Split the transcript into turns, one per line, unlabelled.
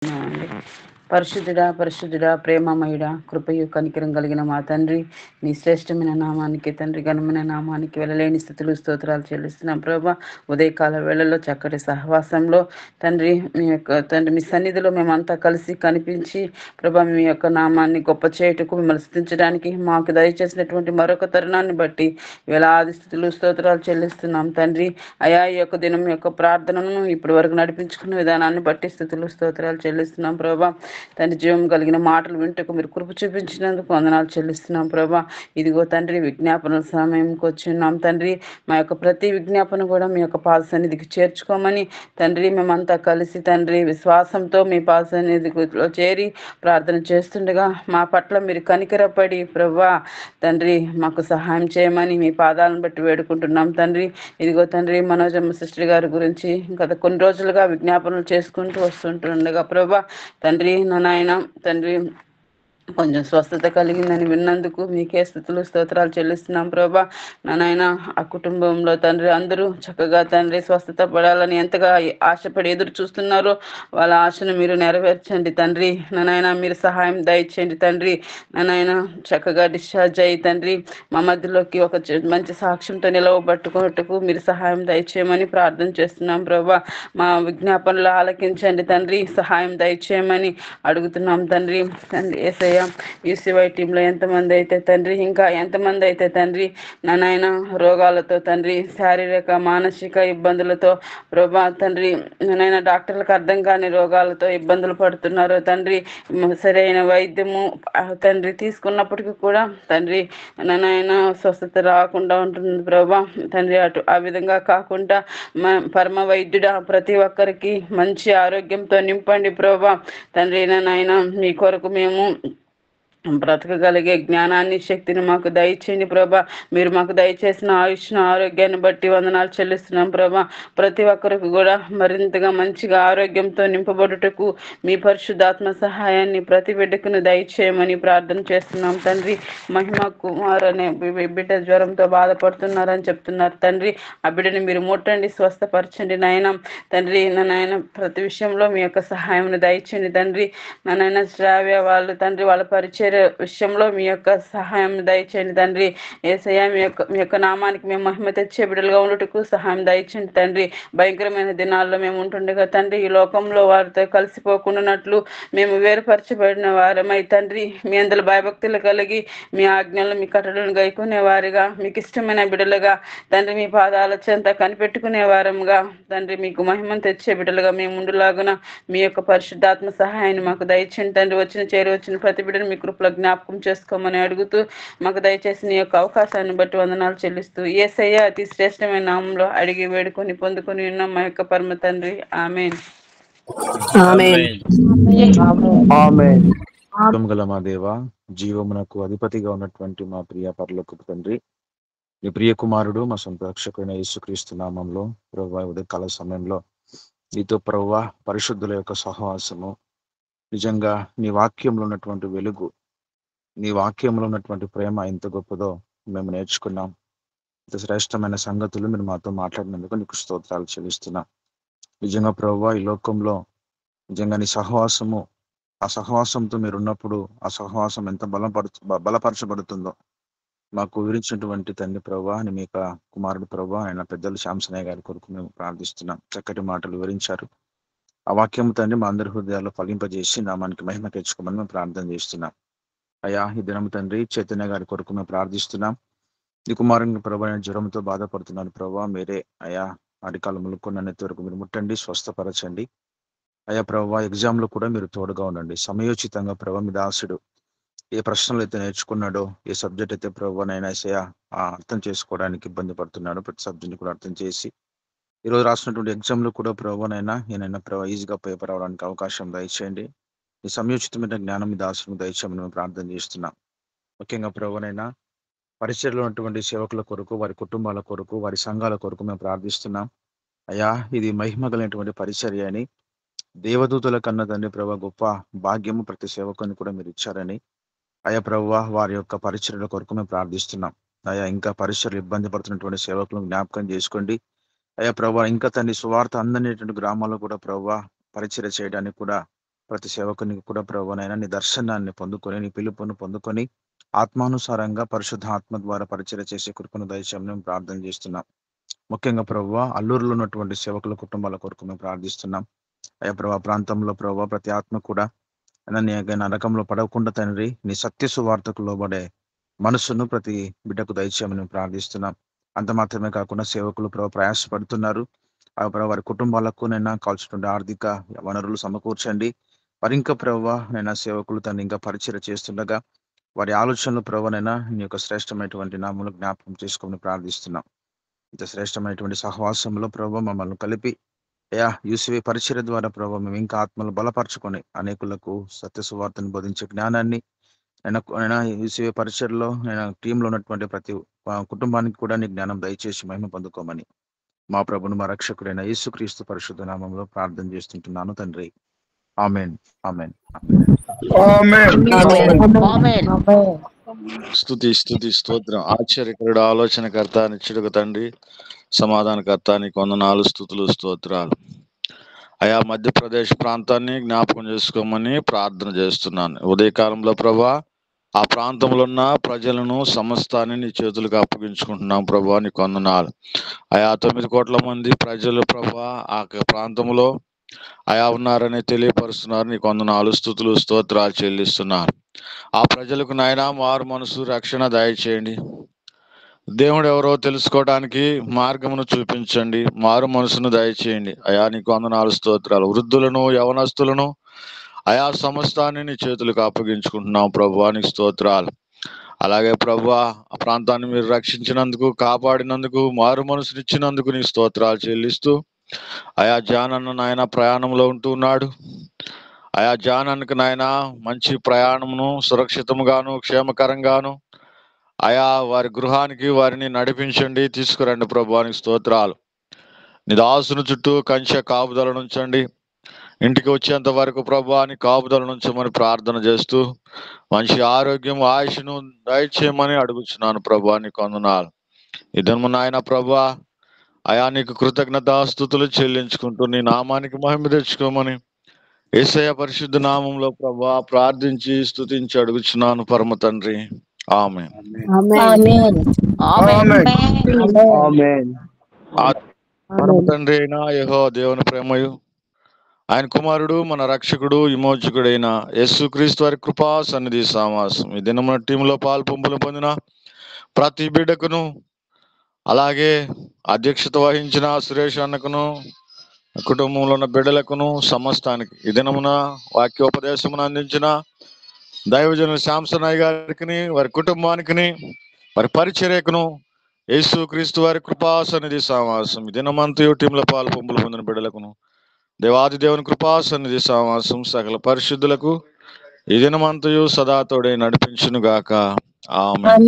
అండి. పరిశుద్ధుడా పరిశుద్ధుడా ప్రేమమయుడా కృపయు కనికరం కలిగిన మా తండ్రి, నీ శ్రేష్టమైన నామానికి తండ్రి ఘనమైన నామానికి వెళ్ళలేని స్థితులు స్తోత్రాలు చెల్లిస్తున్నాం ప్రభా. ఉదయకాల వేళల్లో చక్కటి సహవాసంలో తండ్రి మీ యొక్క తండ్రి మీ సన్నిధిలో మేమంతా కలిసి కనిపించి ప్రభా మీ యొక్క నామాన్ని గొప్ప చేయుటకు మిమ్మల్ని స్తుతించడానికి మాకు దయచేసినటువంటి మరొక తరుణాన్ని బట్టి వేలాది స్థితులు స్తోత్రాలు చెల్లిస్తున్నాం తండ్రి. అయా ఈ యొక్క దినం యొక్క ప్రార్థనను ఇప్పటి వరకు నడిపించుకున్న విధానాన్ని బట్టి స్థితులు స్తోత్రాలు చెల్లిస్తున్నాం ప్రభా. తండ్రి జీవం కలిగిన మాటలు వింటకు మీరు కృప చూపించినందుకు వందనాలు చెల్లిస్తున్నాం ప్రభా. ఇదిగో తండ్రి విజ్ఞాపనల సమయంకి వచ్చిన్నాం తండ్రి. మా యొక్క ప్రతి విజ్ఞాపన కూడా మీ యొక్క పాద సన్నిధికి చేర్చుకోమని తండ్రి మేమంతా కలిసి తండ్రి విశ్వాసంతో మీ పాద సన్నిధిలో చేరి ప్రార్థన చేస్తుండగా మా పట్ల మీరు కనికరపడి ప్రభా తండ్రి మాకు సహాయం చేయమని మీ పాదాలను బట్టి వేడుకుంటున్నాం తండ్రి. ఇదిగో తండ్రి మనోజమ్మ సిస్టర్ గారి గురించి గత కొన్ని రోజులుగా విజ్ఞాపనలు చేసుకుంటూ వస్తుంటుండగా ప్రభా తండ్రి నా నాయన తండ్రి కొంచెం స్వస్థత కలిగిందని విన్నందుకు మీకే స్థుతులు స్తోత్రాలు చెల్లిస్తున్నాం ప్రభా. నా నాయన ఆ కుటుంబంలో తండ్రి అందరూ చక్కగా తండ్రి స్వస్థత పడాలని ఎంతగా ఆశపడి ఎదురు చూస్తున్నారో వాళ్ళ ఆశను మీరు నెరవేర్చండి తండ్రి. నా నాయన మీరు సహాయం దయచేయండి తండ్రి. నా నాయన చక్కగా డిశ్చార్జ్ అయ్యి తండ్రి మా మధ్యలోకి ఒక మంచి సాక్ష్యంతో నిలవబట్టుకున్నట్టుకు మీరు సహాయం దయచేయమని ప్రార్థన చేస్తున్నాం ప్రభా. మా విజ్ఞాపనలు ఆలకించండి తండ్రి, సహాయం దయచేయమని అడుగుతున్నాం తండ్రి. తండ్రి యేసయ్య యూసీవై టీంలో ఎంతమంది అయితే తండ్రి, ఇంకా ఎంతమంది అయితే తండ్రి నా నాయన రోగాలతో తండ్రి శారీరక మానసిక ఇబ్బందులతో ప్రభా తండ్రి నాయన డాక్టర్లకు అర్థం కాని రోగాలతో ఇబ్బందులు పడుతున్నారు తండ్రి. సరైన వైద్యము తండ్రి తీసుకున్నప్పటికీ కూడా తండ్రి నాయన స్వస్థత రాకుండా ఉంటుంది ప్రభా తండ్రి. అటు ఆ విధంగా కాకుండా పరమ వైద్యుడా ప్రతి ఒక్కరికి మంచి ఆరోగ్యంతో నింపండి ప్రభా తండ్రి. నాయన మీ కొరకు మేము బ్రతకగలిగే జ్ఞానాన్ని శక్తిని మాకు దయచేయండి ప్రభా. మీరు మాకు దయచేసిన ఆయుష్ను ఆరోగ్యాన్ని బట్టి వందనాలు చెల్లిస్తున్నాం ప్రభా. ప్రతి ఒక్కరికి కూడా మరింతగా మంచిగా ఆరోగ్యంతో నింపబడుటకు మీ పరిశుద్ధాత్మ సహాయాన్ని ప్రతి బిడ్డకును దయచేయమని ప్రార్థన చేస్తున్నాం తండ్రి. మహిమ కుమార్ అనే బిడ్డ జ్వరంతో బాధపడుతున్నారని చెప్తున్నారు తండ్రి. ఆ బిడ్డని మీరు ముట్టండి, స్వస్థపరచండి నాయన తండ్రి. నా నాయన ప్రతి విషయంలో మీ యొక్క సహాయం దయచేయండి తండ్రి. నా నాయన శ్రావ్య వాళ్ళు తండ్రి వాళ్ళ పరిచయ విషయంలో మీ యొక్క సహాయం దయచేయండి తండ్రి. యేసయ్య మీ యొక్క నామానికి మేము మహిమ తెచ్చే బిడ్డలుగా ఉండటకు సహాయం దయచేయండి తండ్రి. భయంకరమైన దినాల్లో మేము ఉంటుండగా తండ్రి ఈ లోకంలో వారితో కలిసిపోకుండానట్లు మేము వేరుపరచబడిన వారమై తండ్రి మీ అందరి భయభక్తులు కలిగి మీ ఆజ్ఞలను మీ కట్టడలను గైకునే వారిగా మీకు ఇష్టమైన బిడ్డలుగా తండ్రి మీ పాదాల చెంత కనిపెట్టుకునే వారంగా తండ్రి మీకు మహిమను తెచ్చే బిడ్డలుగా మేము ఉండులాగున మీ యొక్క పరిశుద్ధాత్మ సహాయాన్ని మాకు దయచేయండి తండ్రి. వచ్చిన ప్రతి బిడ్డను మీ కృపలో జ్ఞాపకం చేసుకోమని అడుగుతూ మాకు దయచేసి నీ యొక్క అవకాశాన్ని బట్టి వందనాలు చెల్లిస్తూ యేసయ్య అతి శ్రేష్టమైన నామంలో అడిగి వేడుకొని పొందుకొని ఉన్నాం మా యొక్క పరమ తండ్రి. ఆమేన్.
గల మా దేవ, జీవమునకు అధిపతిగా ఉన్నటువంటి మా ప్రియ పరలోకపు తండ్రి, మీ ప్రియ కుమారుడు మా సొంత రక్షకుడైన యేసుక్రీస్తు నామంలో ప్రభువా ఉదయకాల సమయంలో నీతో ప్రభువా పరిశుద్ధుల యొక్క సహవాసము, నిజంగా నీ వాక్యంలో ఉన్నటువంటి వెలుగు, నీ వాక్యంలో ఉన్నటువంటి ప్రేమ ఎంత గొప్పదో మేము నేర్చుకున్నాం. ఇంత శ్రేష్టమైన సంగతులు మీరు మాతో మాట్లాడినందుకు నీకు స్తోత్రాలు చెల్లిస్తున్నాం. నిజంగా ప్రభువా ఈ లోకంలో నిజంగా నీ సహవాసము, ఆ సహవాసంతో మీరు ఉన్నప్పుడు ఆ సహవాసం ఎంత బలపరచబడుతుందో మాకు వివరించినటువంటి తండ్రి ప్రభువా, మీ యొక్క కుమారుడు ప్రభువా ఆయన పెద్దలు శాంసనయ్య గారి కొరకు మేము ప్రార్థిస్తున్నాం. చక్కటి మాటలు వివరించారు. ఆ వాక్యము తండ్రి మా అందరి హృదయాల్లో ఫలింపజేసి నామానికి మహిమ తెచ్చుకోమని మేము ప్రార్థన చేస్తున్నాం. అయ్యా ఈ దినం తండ్రి చైతన్య గారి కొరకు మేము ప్రార్థిస్తున్నాం. నీ కుమారుని ప్రభు జ్వరంతో బాధపడుతున్నాను ప్రభావ, మీరే అయా అడికాలములు కొన్నంత వరకు మీరు ముట్టండి, స్వస్థపరచండి. అయ్యా ప్రభావ ఎగ్జామ్లో కూడా మీరు తోడుగా ఉండండి. సమయోచితంగా ప్రభావ మీ దాసుడు ఏ ప్రశ్నలు అయితే నేర్చుకున్నాడో, ఏ సబ్జెక్ట్ అయితే ప్రభావనైనా అర్థం చేసుకోవడానికి ఇబ్బంది పడుతున్నాడో ప్రతి సబ్జెక్ట్ కూడా అర్థం చేసి ఈరోజు రాసినటువంటి ఎగ్జామ్లో కూడా ప్రభావనైనా నేనైనా ప్రభావ ఈజీగా పేపర్ అవడానికి అవకాశం దయచేయండి. ఈ సమయోచితమైన జ్ఞానం మీ దాసుడు దయచేయమని మేము ప్రార్థన చేస్తున్నాం. ముఖ్యంగా ప్రభావనైనా పరిచయలో ఉన్నటువంటి సేవకుల కొరకు, వారి కుటుంబాల కొరకు, వారి సంఘాల కొరకు మేము ప్రార్థిస్తున్నాం. అయ్యా ఇది మహిమ కలిగినటువంటి పరిచర్య అని, దేవదూతల కన్నా తండ్రి ప్రభావ గొప్ప భాగ్యము ప్రతి సేవకుని కూడా మీరు ఇచ్చారని అయ్యా ప్రభువ వారి యొక్క పరిచర్యల కొరకు మేము ప్రార్థిస్తున్నాం. అయ్యా ఇంకా పరిచర్యలు ఇబ్బంది పడుతున్నటువంటి సేవకులను జ్ఞాపకం చేసుకోండి. అయ్యా ప్రభావ ఇంకా తండ్రి సువార్త అందనేటువంటి గ్రామాల్లో కూడా ప్రభావ పరిచర్య చేయడానికి కూడా ప్రతి సేవకునికి కూడా ప్రభువనైనా నీ దర్శనాన్ని పొందుకొని, నీ పిలుపును పొందుకొని, ఆత్మానుసారంగా పరిశుద్ధ ఆత్మ ద్వారా పరిచర్య చేసే కృపను దయచేయమని మేము ప్రార్థన చేస్తున్నాం. ముఖ్యంగా ప్రభువా, అల్లూరులో ఉన్నటువంటి సేవకుల కుటుంబాల కొరకు మేము ప్రార్థిస్తున్నాం. అయ్యా ప్రభా, ప్రాంతంలో ప్రభువా ప్రతి ఆత్మ కూడా నీ నరకంలో పడకుండా తండ్రి, నీ సత్య సువార్తకు లోబడే మనసును ప్రతి బిడ్డకు దయచేయమని ప్రార్థిస్తున్నాం. అంత మాత్రమే కాకుండా సేవకులు ప్రభు ప్రయాసపడుతున్నారు. ఆ ప్రభు వారి కుటుంబాలకు నైనా కావాల్సినటువంటి ఆర్థిక వనరులు సమకూర్చండి. మరి ఇంకా ప్రభు నైనా సేవకులు తను ఇంకా పరిచయం చేస్తుండగా వారి ఆలోచనలు ప్రభునైనా నీ యొక్క శ్రేష్టమైనటువంటి నామములు జ్ఞాపకం చేసుకొని ప్రార్థిస్తున్నాం. ఇంత శ్రేష్టమైనటువంటి సహవాసంలో ప్రభు మమ్మల్ని కలిపి యూసీవీ పరిచర్య ద్వారా ప్రభు మేము ఇంకా ఆత్మలు బలపరచుకొని అనేకులకు సత్య సువార్తను బోధించే జ్ఞానాన్ని నేను యూసీవీ పరిచర్లో నేను టీంలో ఉన్నటువంటి ప్రతి కుటుంబానికి కూడా నీ జ్ఞానం దయచేసి మహిమ పొందుకోమని మా ప్రభును మా రక్షకుడైన యేసుక్రీస్తు పరిశుద్ధ నామంలో ప్రార్థన చేస్తుంటున్నాను తండ్రి. ఆమేన్. ఆమేన్.
స్తుతి స్తోత్రం. ఆశ్చర్యకరుడు, ఆలోచనకర్త, నిత్యుడుగు తండ్రి, సమాధానకర్త, నీకు వందనాలు, స్తుతులు, స్తోత్రాలు. అయా మధ్యప్రదేశ్ ప్రాంతాన్ని జ్ఞాపకం చేసుకోమని ప్రార్థన చేస్తున్నాను. ఉదయకాలంలో ప్రభా ఆ ప్రాంతంలో ఉన్న ప్రజలను సమస్తాన్ని నీ చేతులకు అప్పగించుకుంటున్నాం ప్రభా, నీకు వందనాలు. అయా 9 కోట్ల మంది ప్రజలు ప్రభా ఆ ప్రాంతంలో అయా ఉన్నారని తెలియపరుస్తున్నారు. నీకు వందనాలు, స్తుతులు, స్తోత్రాలు చెల్లిస్తున్నారు. ఆ ప్రజలకు నాయనా మారు మనసు, రక్షణ దయచేయండి. దేవుడు ఎవరో తెలుసుకోవడానికి మార్గమును చూపించండి. మారు మనసును దయచేయండి. అయా నీకు వందనాలు, స్తోత్రాలు. వృద్ధులను, యవనస్తులను అయా సమస్తాన్ని నీ చేతులకు అప్పగించుకుంటున్నాం ప్రభువా, నీకు స్తోత్రాలు. అలాగే ప్రభువా ఆ ప్రాంతాన్ని మీరు రక్షించినందుకు, కాపాడినందుకు, మారు మనసునిచ్చినందుకు నీ స్తోత్రాలు చెల్లిస్తూ అయా జాన్ అన్న నాయన ప్రయాణంలో ఉంటూ ఉన్నాడు. అయా జాన్ అన్నకు నాయన మంచి ప్రయాణమును సురక్షితంగాను క్షేమకరంగాను అయా వారి గృహానికి వారిని నడిపించండి, తీసుకురండి ప్రభువానికి స్తోత్రాలు. నీ దాసుని చుట్టూ కంచె కాపుదల నుంచండి. ఇంటికి వచ్చేంత వరకు ప్రభువాని కాపుదల నుంచమని ప్రార్థన చేస్తూ మంచి ఆరోగ్యం, ఆయుష్ను దయచేయమని అడుగుచున్నాను ప్రభువా, నీకు వందనాలు. ఇదము నాయన ప్రభువా అయా నీకు కృతజ్ఞతాస్తుతులు చెల్లించుకుంటూ నీ నామానికి మహిమ తెచ్చుకోమని యేసయ్య పరిశుద్ధ నామంలో ప్రభువా ప్రార్థించి స్తుతించి అడుగుచున్నాను పరమ తండ్రి. ఆమేన్. పరమ తండ్రి అయిన యెహోవా దేవుని ప్రేమయు, ఆయన కుమారుడు మన రక్షకుడు విమోచకుడైన యేసుక్రీస్తు వారి కృపా సన్నిధి సమాసం ఈ దినమున టీంలో పాల్పొంపులు పొందిన ప్రతి బిడ్డకును, అలాగే అధ్యక్షత వహించిన సురేష్ అన్నకును, కుటుంబంలో ఉన్న బిడ్డలకును, సమస్తానికి ఈ దినమున వాక్యోపదేశమును అందించిన దైవజనులు శాంసన్ అయ్య గారికి, వారి కుటుంబానికి, వారి పరిచర్యకును యేసుక్రీస్తు వారి కృపా సన్నిధి సమాసం ఈ దినమంతయు టీంలో పాల్పొంపులు పొందిన బిడ్డలకును దేవాది దేవుని కృపా సన్నిధి సమాసం సకల పరిశుద్ధులకు ఈ దినమంతయు సదా తోడై నడిపించును గాక. ఆమేన్.